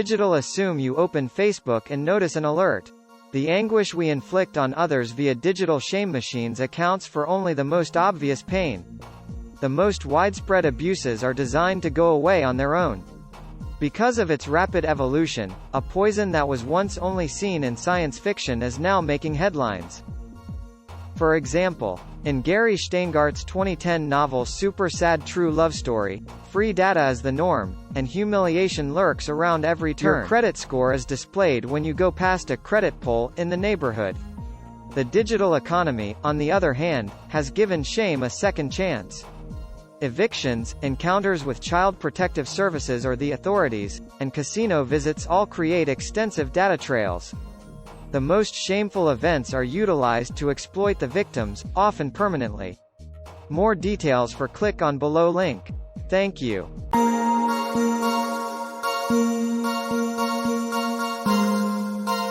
digital assume you open Facebook and notice an alert. The anguish we inflict on others via digital shame machines accounts for only the most obvious pain. The most widespread abuses are designed to go away on their own. Because of its rapid evolution, a poison that was once only seen in science fiction is now making headlines. For example, in Gary Steingart's 2010 novel Super Sad True Love Story, free data is the norm, and humiliation lurks around every turn. Your credit score is displayed when you go past a credit pull in the neighborhood. The digital economy, on the other hand, has given shame a second chance. Evictions, encounters with Child Protective Services or the authorities, and casino visits all create extensive data trails. The most shameful events are utilized to exploit the victims, often permanently. More details for click on below link. Thank you.